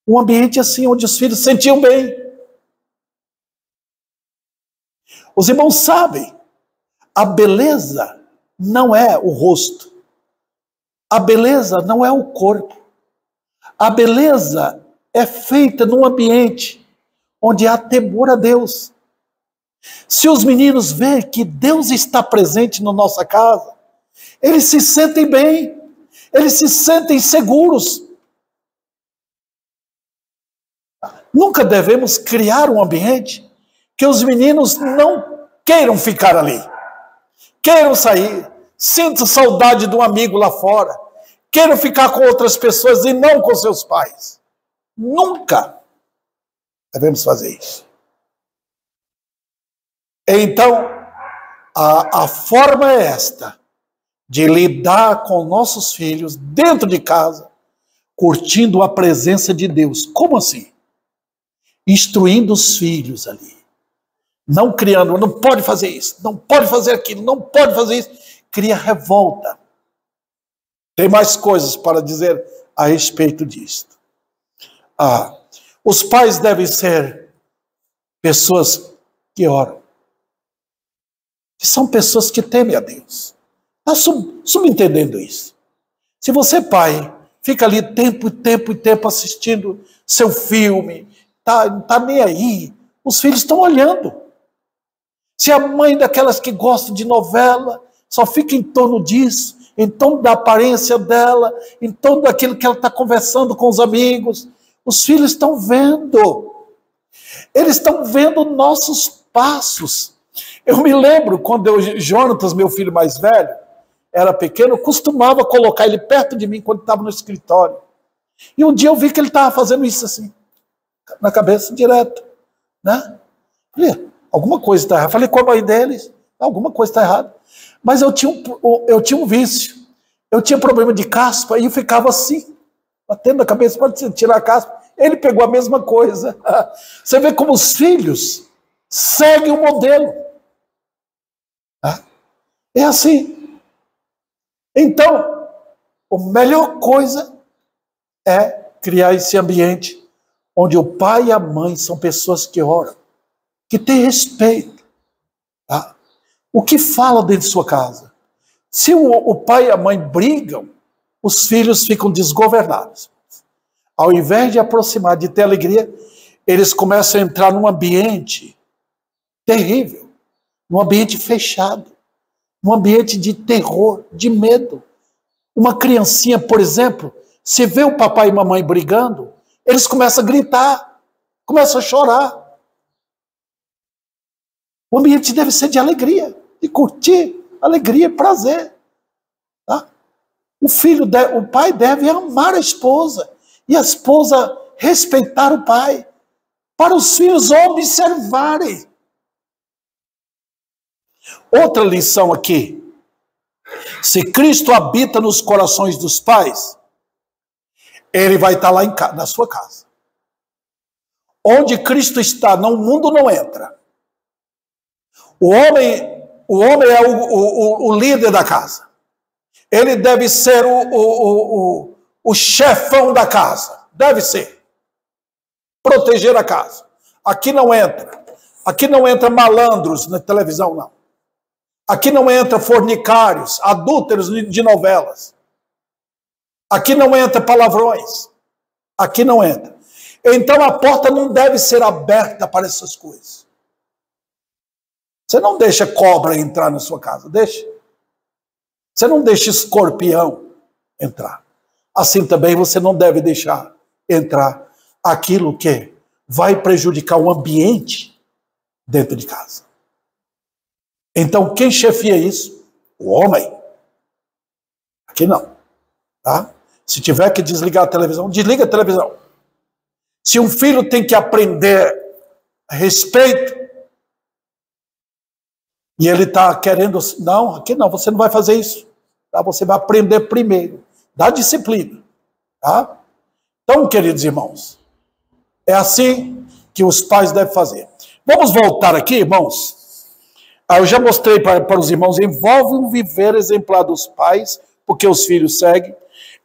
um ambiente assim, onde os filhos se sentiam bem. Os irmãos sabem, a beleza não é o rosto, a beleza não é o corpo, a beleza é feita num ambiente onde há temor a Deus. Se os meninos veem que Deus está presente na nossa casa, eles se sentem bem, eles se sentem seguros. Nunca devemos criar um ambiente que os meninos não queiram ficar ali, queiram sair, sintam saudade de um amigo lá fora, queiram ficar com outras pessoas e não com seus pais. Nunca devemos fazer isso. Então, a forma é esta, de lidar com nossos filhos dentro de casa, curtindo a presença de Deus. Como assim? Instruindo os filhos ali. Não criando, não pode fazer isso, não pode fazer aquilo, não pode fazer isso. Cria revolta. Tem mais coisas para dizer a respeito disto. Os pais devem ser pessoas que oram. Que são pessoas que temem a Deus. Está subentendendo isso. Se você, pai, fica ali tempo e tempo assistindo seu filme, tá nem aí, os filhos estão olhando. Se a mãe daquelas que gostam de novela, só fica em torno disso, em torno da aparência dela, em torno daquilo que ela está conversando com os amigos, os filhos estão vendo. Eles estão vendo nossos passos. Eu me lembro quando Jonatas, meu filho mais velho, era pequeno, eu costumava colocar ele perto de mim quando estava no escritório. E um dia eu vi que ele estava fazendo isso assim, na cabeça, direto. Né? Falei, alguma coisa está errada. Falei com a mãe deles, alguma coisa está errada. Mas eu tinha um vício. Eu tinha problema de caspa e eu ficava assim, batendo na cabeça para tirar a caspa. Ele pegou a mesma coisa. Você vê como os filhos seguem o modelo. É assim. Então, a melhor coisa é criar esse ambiente onde o pai e a mãe são pessoas que oram, que têm respeito. O que fala dentro de sua casa? Se o pai e a mãe brigam, os filhos ficam desgovernados. Ao invés de aproximar, de ter alegria, eles começam a entrar num ambiente terrível, num ambiente fechado, num ambiente de terror, de medo. Uma criancinha, por exemplo, se vê o papai e a mamãe brigando, eles começam a gritar, começam a chorar. O ambiente deve ser de alegria, de curtir, alegria, prazer. O pai deve amar a esposa e a esposa respeitar o pai, para os filhos observarem. Outra lição aqui. Se Cristo habita nos corações dos pais, ele vai estar lá na sua casa. Onde Cristo está, o mundo não entra. O homem é o líder da casa. Ele deve ser o chefão da casa. Deve ser. Proteger a casa. Aqui não entra. Aqui não entra malandros na televisão, não. Aqui não entra fornicários, adúlteros de novelas. Aqui não entra palavrões. Aqui não entra. Então a porta não deve ser aberta para essas coisas. Você não deixa cobra entrar na sua casa, deixa. Você não deixa escorpião entrar. Assim também você não deve deixar entrar aquilo que vai prejudicar o ambiente dentro de casa. Então quem chefia isso? O homem. Aqui não. Tá? Se tiver que desligar a televisão, desliga a televisão. Se um filho tem que aprender respeito, e ele está querendo, não, aqui não, você não vai fazer isso. Tá? Você vai aprender primeiro. Dá disciplina. Tá? Então, queridos irmãos, é assim que os pais devem fazer. Vamos voltar aqui, irmãos. Eu já mostrei para os irmãos, envolve um viver exemplar dos pais, porque os filhos seguem.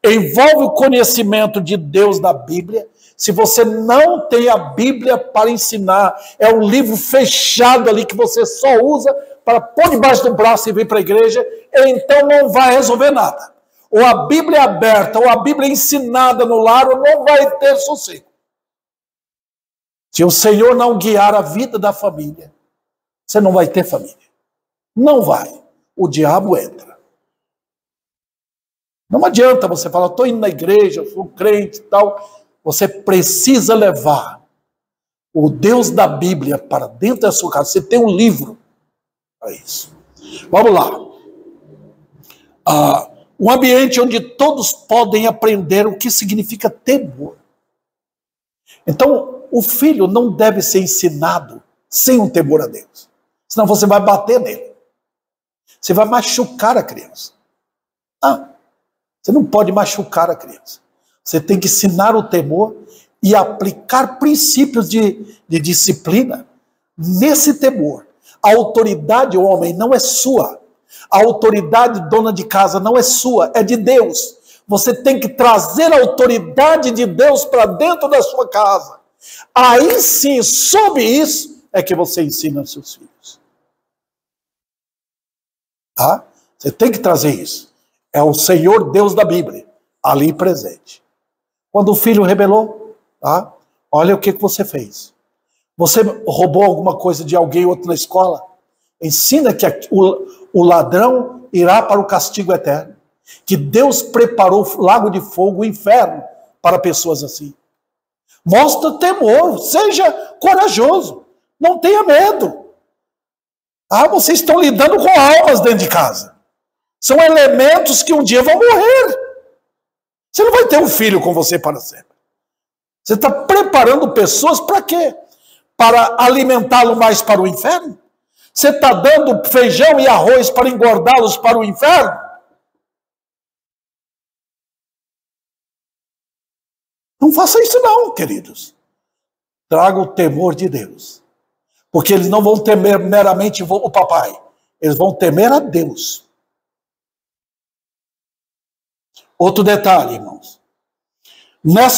Envolve o conhecimento de Deus na Bíblia. Se você não tem a Bíblia para ensinar, é um livro fechado ali que você só usa para pôr debaixo do braço e vir para a igreja, então não vai resolver nada. Ou a Bíblia é aberta, ou a Bíblia é ensinada no lar, ou não vai ter sossego. Se o Senhor não guiar a vida da família, você não vai ter família. Não vai. O diabo entra. Não adianta você falar, estou indo na igreja, eu sou crente e tal. Você precisa levar o Deus da Bíblia para dentro da sua casa. Você tem um livro para isso. Vamos lá. Um ambiente onde todos podem aprender o que significa temor. Então, o filho não deve ser ensinado sem um temor a Deus. Senão você vai bater nele. Você vai machucar a criança. Você não pode machucar a criança. Você tem que ensinar o temor e aplicar princípios de disciplina nesse temor. A autoridade, homem, não é sua. A autoridade, dona de casa, não é sua, é de Deus. Você tem que trazer a autoridade de Deus para dentro da sua casa. Aí sim, sob isso, é que você ensina seus filhos. Tá? Você tem que trazer isso. É o Senhor Deus da Bíblia, ali presente. Quando o filho rebelou, tá? Olha o que você fez. Você roubou alguma coisa de alguém ou outro na escola? Ensina que o ladrão irá para o castigo eterno. Que Deus preparou lago de fogo, o inferno, para pessoas assim. Mostra temor, seja corajoso, não tenha medo. Vocês estão lidando com almas dentro de casa. São elementos que um dia vão morrer. Você não vai ter um filho com você para sempre. Você está preparando pessoas para quê? Para alimentá-lo mais para o inferno? Você está dando feijão e arroz para engordá-los para o inferno? Não faça isso não, queridos. Traga o temor de Deus. Porque eles não vão temer meramente o papai. Eles vão temer a Deus. Outro detalhe, irmãos.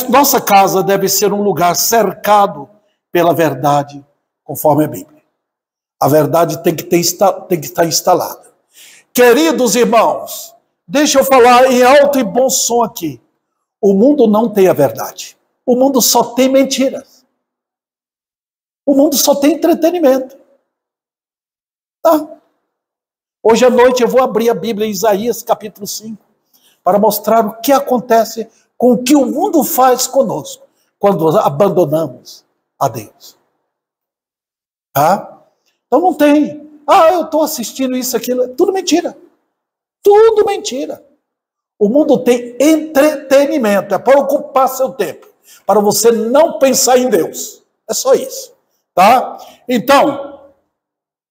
Nossa casa deve ser um lugar cercado pela verdade, conforme a Bíblia. A verdade tem que estar instalada. Queridos irmãos, deixa eu falar em alto e bom som aqui. O mundo não tem a verdade. O mundo só tem mentiras. O mundo só tem entretenimento. Tá? Hoje à noite eu vou abrir a Bíblia em Isaías capítulo 5 para mostrar o que acontece com o que o mundo faz conosco quando abandonamos a Deus. Tá? Então não tem. Eu estou assistindo isso, aquilo. É tudo mentira. Tudo mentira. O mundo tem entretenimento. É para ocupar seu tempo. Para você não pensar em Deus. É só isso. Tá? Então,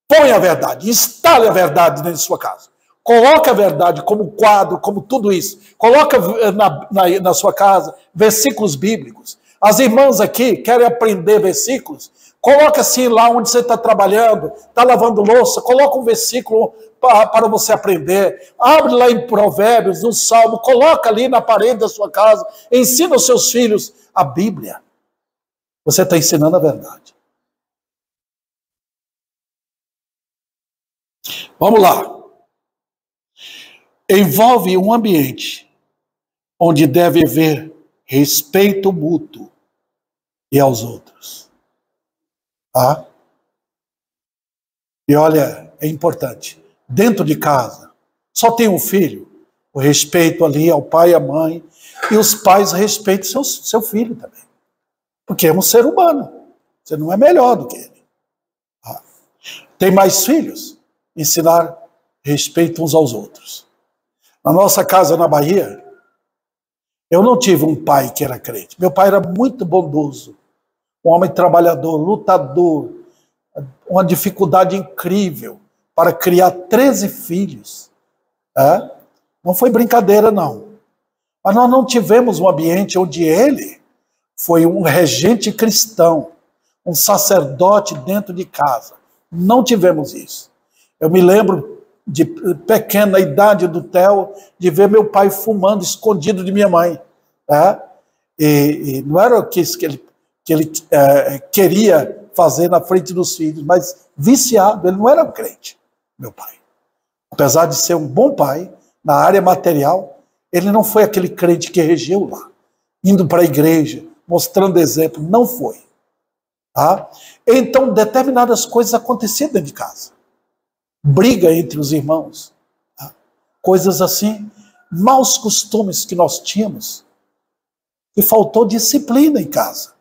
põe a verdade. Instale a verdade dentro de sua casa. Coloque a verdade como quadro, como tudo isso. Coloque na sua casa versículos bíblicos. As irmãs aqui querem aprender versículos. Coloca assim lá onde você está trabalhando, está lavando louça, coloca um versículo para você aprender. Abre lá em Provérbios, no Salmo, coloca ali na parede da sua casa. Ensina os seus filhos a Bíblia. Você está ensinando a verdade. Vamos lá. Envolve um ambiente onde deve haver respeito mútuo e aos outros. Tá? E olha, é importante. Dentro de casa, só tem um filho, o respeito ali ao pai e à mãe, e os pais respeitam seu filho também. Porque é um ser humano. Você não é melhor do que ele. Tá? Tem mais filhos? Ensinar respeito uns aos outros. Na nossa casa na Bahia, eu não tive um pai que era crente. Meu pai era muito bondoso. Um homem trabalhador, lutador, uma dificuldade incrível para criar 13 filhos. É? Não foi brincadeira, não. Mas nós não tivemos um ambiente onde ele foi um regente cristão, um sacerdote dentro de casa. Não tivemos isso. Eu me lembro de pequena idade do Theo, de ver meu pai fumando escondido de minha mãe. É? E não era o que ele queria fazer na frente dos filhos, mas viciado. Ele não era um crente, meu pai. Apesar de ser um bom pai, na área material, ele não foi aquele crente que regeu lá, indo para a igreja, mostrando exemplo. Não foi. Tá? Então, determinadas coisas aconteciam dentro de casa. Briga entre os irmãos. Tá? Coisas assim, maus costumes que nós tínhamos. E faltou disciplina em casa.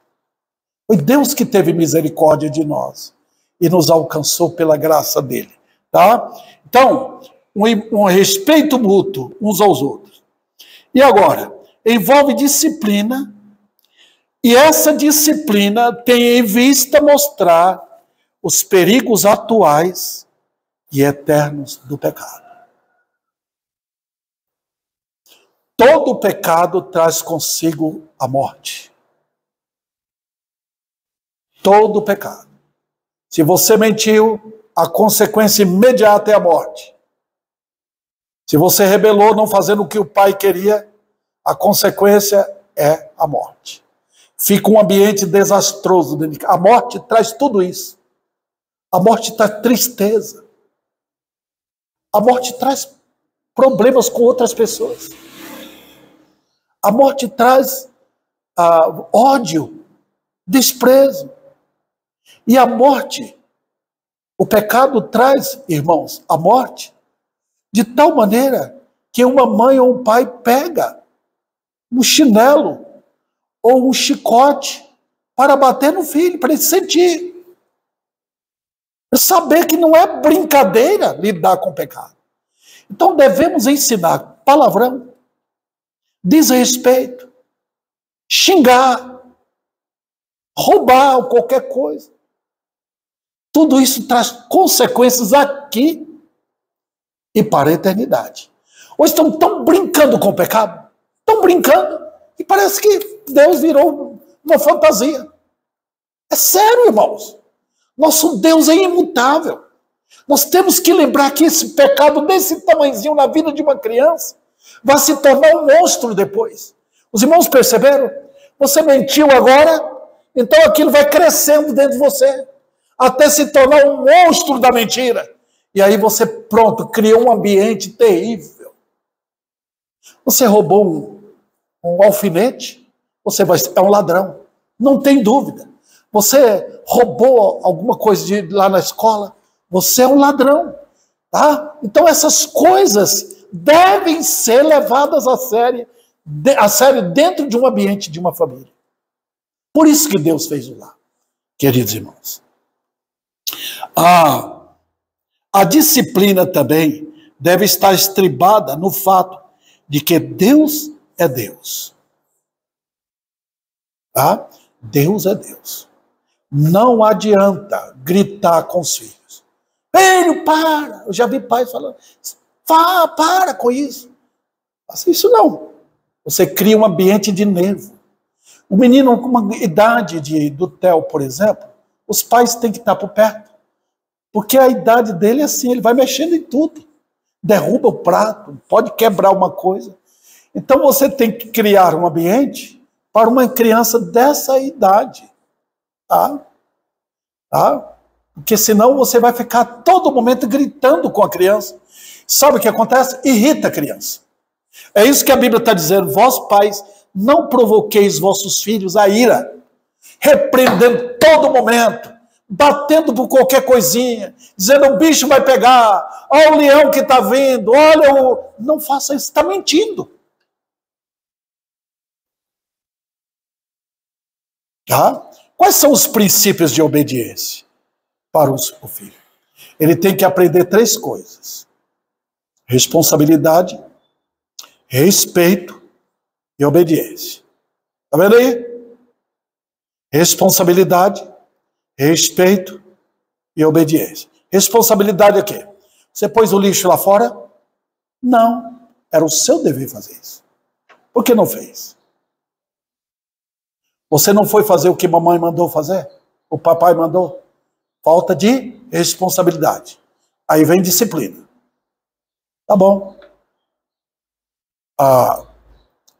Foi Deus que teve misericórdia de nós e nos alcançou pela graça dele. Tá? Então, um respeito mútuo uns aos outros. E agora, envolve disciplina, e essa disciplina tem em vista mostrar os perigos atuais e eternos do pecado. Todo pecado traz consigo a morte. Todo pecado. Se você mentiu, a consequência imediata é a morte. Se você rebelou não fazendo o que o pai queria, a consequência é a morte. Fica um ambiente desastroso. A morte traz tudo isso. A morte traz tristeza. A morte traz problemas com outras pessoas. A morte traz ódio, desprezo. E a morte, o pecado traz, irmãos, a morte, de tal maneira que uma mãe ou um pai pega um chinelo ou um chicote para bater no filho, para ele sentir. Saber que não é brincadeira lidar com o pecado. Então devemos ensinar palavrão, desrespeito, xingar, roubar ou qualquer coisa. Tudo isso traz consequências aqui e para a eternidade. Hoje estão tão brincando com o pecado, estão brincando, e parece que Deus virou uma fantasia. É sério, irmãos. Nosso Deus é imutável. Nós temos que lembrar que esse pecado desse tamanhozinho na vida de uma criança vai se tornar um monstro depois. Os irmãos perceberam? Você mentiu agora, então aquilo vai crescendo dentro de você, até se tornar um monstro da mentira. E aí você, pronto, criou um ambiente terrível. Você roubou um alfinete, você é um ladrão. Não tem dúvida. Você roubou alguma coisa lá na escola, você é um ladrão. Tá? Então essas coisas devem ser levadas a sério dentro de um ambiente de uma família. Por isso que Deus fez o lar, queridos irmãos. A disciplina também deve estar estribada no fato de que Deus é Deus. Tá? Deus é Deus. Não adianta gritar com os filhos. Filho, para! Eu já vi pais falando, para com isso. Faça isso não. Você cria um ambiente de nervo. O menino com uma idade do Theo, por exemplo, os pais têm que estar por perto. Porque a idade dele é assim, ele vai mexendo em tudo. Derruba o prato, pode quebrar uma coisa. Então você tem que criar um ambiente para uma criança dessa idade. Tá? Porque senão você vai ficar a todo momento gritando com a criança. Sabe o que acontece? Irrita a criança. É isso que a Bíblia está dizendo. Vós, pais, não provoqueis vossos filhos a ira, repreendendo todo momento, batendo por qualquer coisinha, dizendo o bicho vai pegar, olha o leão que está vindo, olha o... Não faça isso, está mentindo. Tá? Quais são os princípios de obediência para o filho? Ele tem que aprender 3 coisas: responsabilidade, respeito e obediência. Está vendo aí? Responsabilidade, respeito e obediência. Responsabilidade é o quê? Você pôs o lixo lá fora? Não. Era o seu dever fazer isso. Por que não fez? Você não foi fazer o que mamãe mandou fazer? O papai mandou? Falta de responsabilidade. Aí vem disciplina. Tá bom.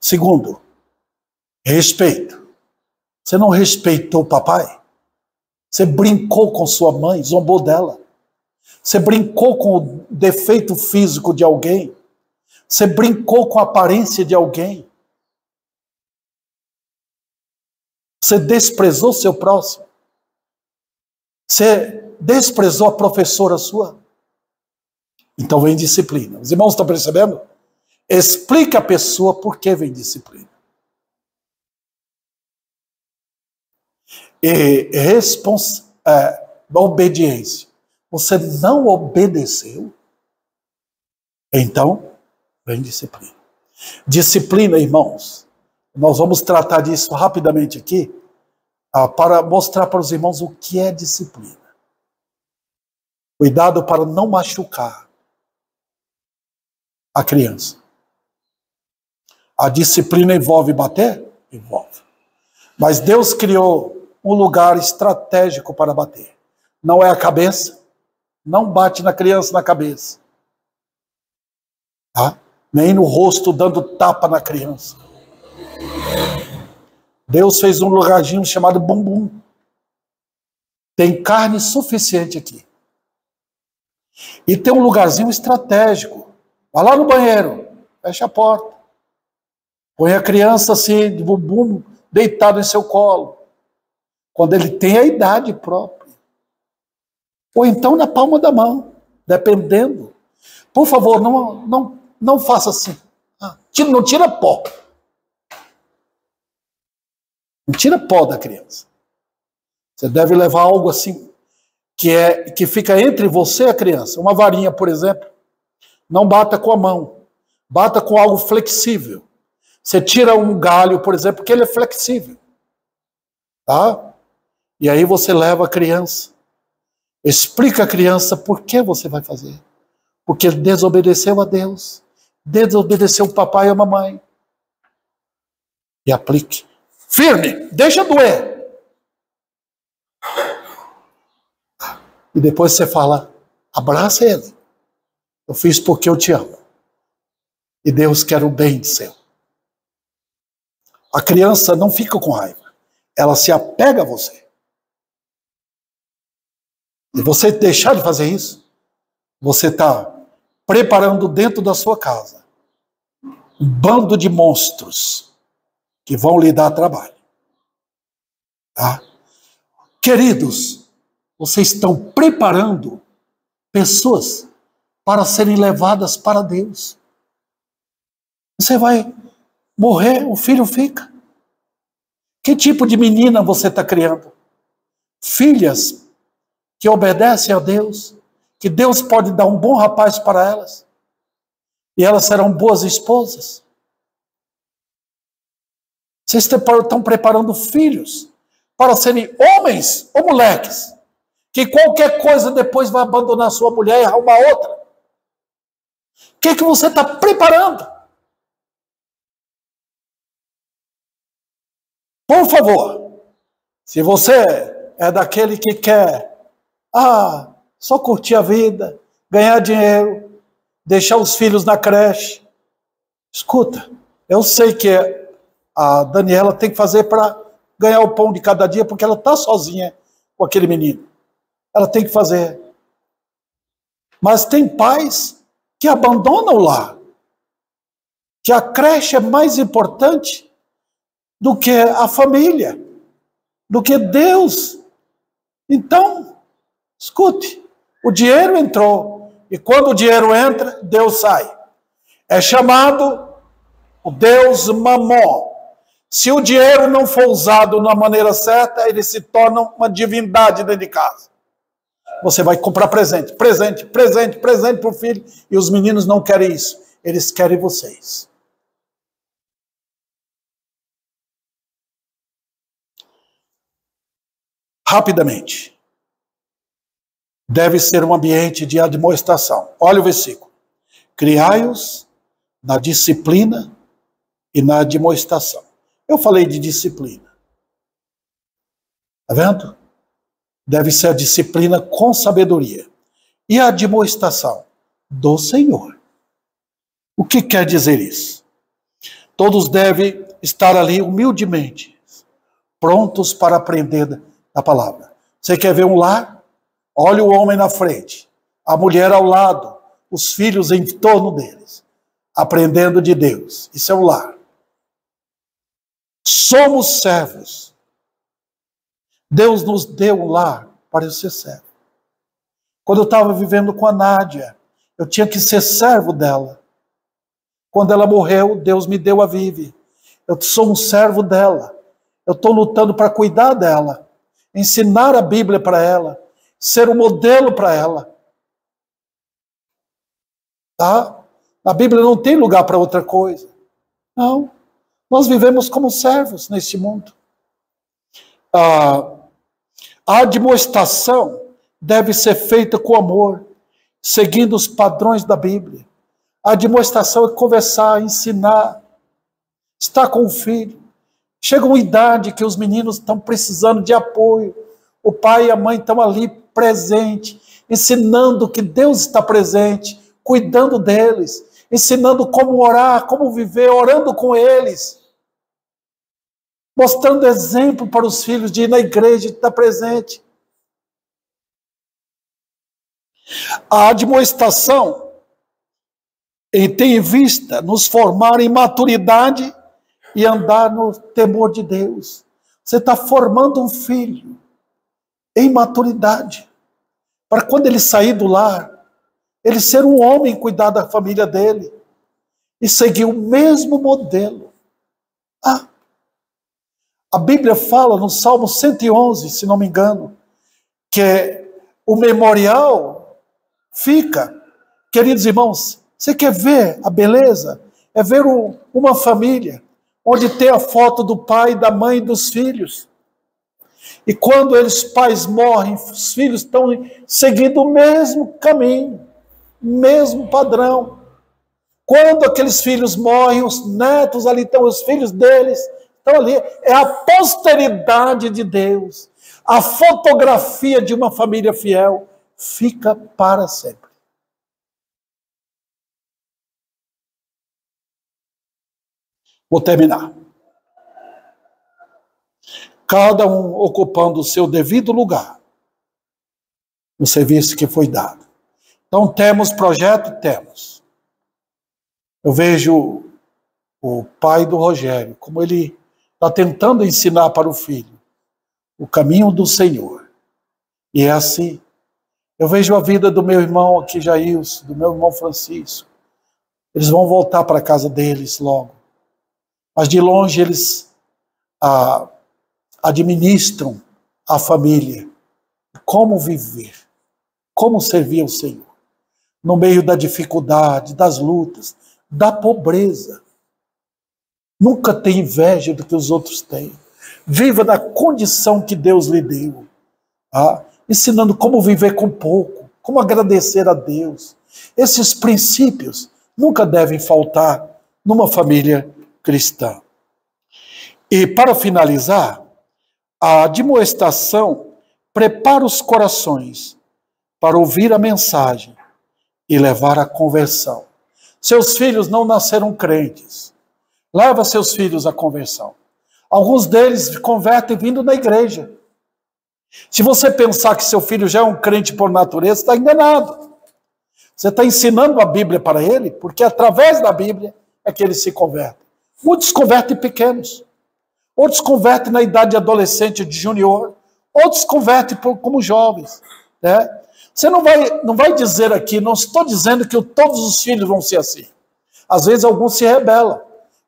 Segundo, respeito. Você não respeitou o papai? Você brincou com sua mãe, zombou dela. Você brincou com o defeito físico de alguém. Você brincou com a aparência de alguém. Você desprezou seu próximo. Você desprezou a professora sua. Então vem disciplina. Os irmãos estão percebendo? Explica a pessoa por que vem disciplina. E obediência. Você não obedeceu? Então, vem disciplina. Disciplina, irmãos. Nós vamos tratar disso rapidamente aqui, para mostrar para os irmãos o que é disciplina. Cuidado para não machucar a criança. A disciplina envolve bater? Envolve. Mas Deus criou um lugar estratégico para bater. Não é a cabeça. Não bate na criança na cabeça. Tá? Nem no rosto dando tapa na criança. Deus fez um lugarzinho chamado bumbum. Tem carne suficiente aqui. E tem um lugarzinho estratégico. Vai lá no banheiro, fecha a porta. Põe a criança assim, de bumbum, deitado em seu colo. Quando ele tem a idade própria. Ou então na palma da mão, dependendo. Por favor, não faça assim. Não tira pó. Não tira pó da criança. Você deve levar algo assim, que fica entre você e a criança. Uma varinha, por exemplo. Não bata com a mão. Bata com algo flexível. Você tira um galho, por exemplo, porque ele é flexível. Tá? E aí você leva a criança. Explica a criança por que você vai fazer. Porque ele desobedeceu a Deus. Desobedeceu o papai e a mamãe. E aplique. Firme, deixa doer. E depois você fala, abraça ele. Eu fiz porque eu te amo. E Deus quer o bem de seu. A criança não fica com raiva. Ela se apega a você. E você deixar de fazer isso, você está preparando dentro da sua casa um bando de monstros que vão lhe dar trabalho. Tá? Queridos, vocês estão preparando pessoas para serem levadas para Deus. Você vai morrer, o filho fica. Que tipo de menina você está criando? Filhas que obedecem a Deus, que Deus pode dar um bom rapaz para elas, e elas serão boas esposas. Vocês estão preparando filhos para serem homens ou moleques, que qualquer coisa depois vai abandonar sua mulher e arrumar outra. O que você está preparando? Por favor, se você é daquele que quer só curtir a vida, ganhar dinheiro, deixar os filhos na creche, escuta, eu sei que a Daniela tem que fazer para ganhar o pão de cada dia, porque ela está sozinha com aquele menino. ela tem que fazer. Mas tem pais que abandonam o lar, que a creche é mais importante do que a família, do que Deus. Então, escute, o dinheiro entrou, e quando o dinheiro entra, Deus sai. É chamado o Deus Mamon. Se o dinheiro não for usado da maneira certa, ele se torna uma divindade dentro de casa. Você vai comprar presente para o filho, e os meninos não querem isso, eles querem vocês. Rapidamente. Deve ser um ambiente de admoestação. Olha o versículo. Criai-os na disciplina e na admoestação. Eu falei de disciplina. Está vendo? Deve ser a disciplina com sabedoria. E a admoestação do Senhor. O que quer dizer isso? Todos devem estar ali humildemente, prontos para aprender a palavra. Você quer ver um lar? Olha o homem na frente, a mulher ao lado, os filhos em torno deles, aprendendo de Deus. Isso é um lar. Somos servos. Deus nos deu um lar para eu ser servo. Quando eu estava vivendo com a Nádia, eu tinha que ser servo dela. Quando ela morreu, Deus me deu a Vivi. Eu sou um servo dela. Eu estou lutando para cuidar dela, ensinar a Bíblia para ela, ser um modelo para ela. Tá? A Bíblia não tem lugar para outra coisa. Não. Nós vivemos como servos neste mundo. A admoestação deve ser feita com amor, seguindo os padrões da Bíblia. A admoestação é conversar, ensinar, estar com o filho. Chega uma idade que os meninos estão precisando de apoio. O pai e a mãe estão ali presente, ensinando que Deus está presente, cuidando deles, ensinando como orar, como viver, orando com eles, mostrando exemplo para os filhos de ir na igreja, de estar presente. A admoestação tem em vista nos formar em maturidade e andar no temor de Deus. Você está formando um filho em maturidade, para quando ele sair do lar, ele ser um homem, cuidar da família dele, e seguir o mesmo modelo. A Bíblia fala no Salmo 111, se não me engano, que o memorial fica. Queridos irmãos, você quer ver a beleza? É ver uma família onde tem a foto do pai, da mãe e dos filhos. E quando os pais morrem, os filhos estão seguindo o mesmo caminho, o mesmo padrão. Quando aqueles filhos morrem, os netos ali estão, os filhos deles estão ali. É a posteridade de Deus. A fotografia de uma família fiel fica para sempre. Vou terminar. Cada um ocupando o seu devido lugar no serviço que foi dado. Então, temos projeto? Temos. Eu vejo o pai do Rogério, como ele está tentando ensinar para o filho o caminho do Senhor. E é assim. Eu vejo a vida do meu irmão aqui, Jailson, do meu irmão Francisco. Eles vão voltar para a casa deles logo. Mas de longe eles administram a família. Como viver, como servir ao Senhor. No meio da dificuldade, das lutas, da pobreza. Nunca tenha inveja do que os outros têm. Viva na condição que Deus lhe deu. Ensinando como viver com pouco, como agradecer a Deus. Esses princípios nunca devem faltar numa família cristã. E para finalizar, a admoestação prepara os corações para ouvir a mensagem e levar à conversão. Seus filhos não nasceram crentes. Leva seus filhos à conversão. Alguns deles convertem vindo na igreja. Se você pensar que seu filho já é um crente por natureza, está enganado. Você está ensinando a Bíblia para ele, porque através da Bíblia é que ele se converte. Muitos convertem pequenos, outros convertem na idade adolescente de junior, outros convertem como jovens. Né? Você não vai dizer aqui, não estou dizendo que todos os filhos vão ser assim. Às vezes alguns se rebelam,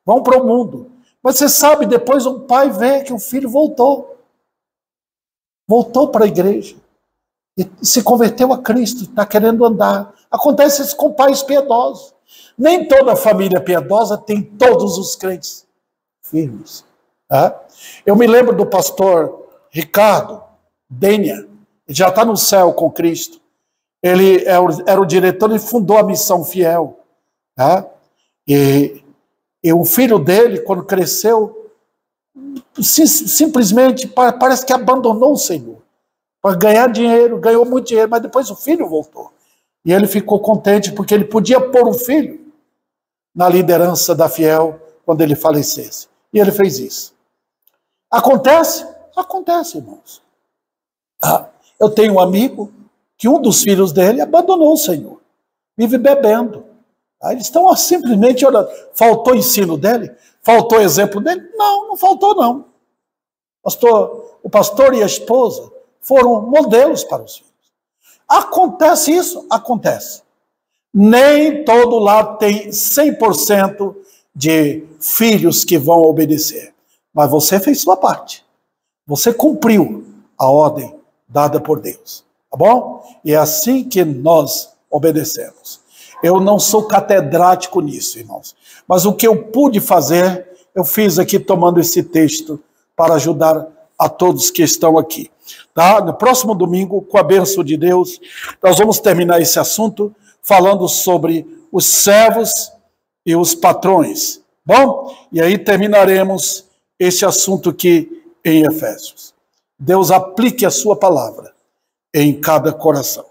vão para o mundo. Mas você sabe, depois um pai vê que o filho voltou para a igreja e se converteu a Cristo, está querendo andar. Acontece isso com pais piedosos. Nem toda família piedosa tem todos os crentes firmes. Tá? Eu me lembro do pastor Ricardo Denha, ele já está no céu com Cristo. Ele era o diretor e fundou a Missão Fiel. Tá? E o filho dele, quando cresceu, simplesmente parece que abandonou o Senhor. Para ganhar dinheiro, ganhou muito dinheiro, mas depois o filho voltou. E ele ficou contente porque ele podia pôr o filho na liderança da Fiel quando ele falecesse. E ele fez isso. Acontece? Acontece, irmãos. Eu tenho um amigo que um dos filhos dele abandonou o Senhor. Vive bebendo. Eles estão simplesmente orando. Faltou ensino dele? Faltou exemplo dele? Não, não faltou não. O pastor e a esposa foram modelos para os filhos. Acontece isso? Acontece. Nem todo lar tem 100% de filhos que vão obedecer. Mas você fez sua parte. Você cumpriu a ordem dada por Deus. Tá bom? E é assim que nós obedecemos. Eu não sou catedrático nisso, irmãos. Mas o que eu pude fazer, eu fiz aqui tomando esse texto para ajudar a todos que estão aqui. Tá? No próximo domingo, com a bênção de Deus, nós vamos terminar esse assunto falando sobre os servos e os patrões. Bom? E aí terminaremos esse assunto aqui em Efésios. Deus aplique a sua palavra em cada coração.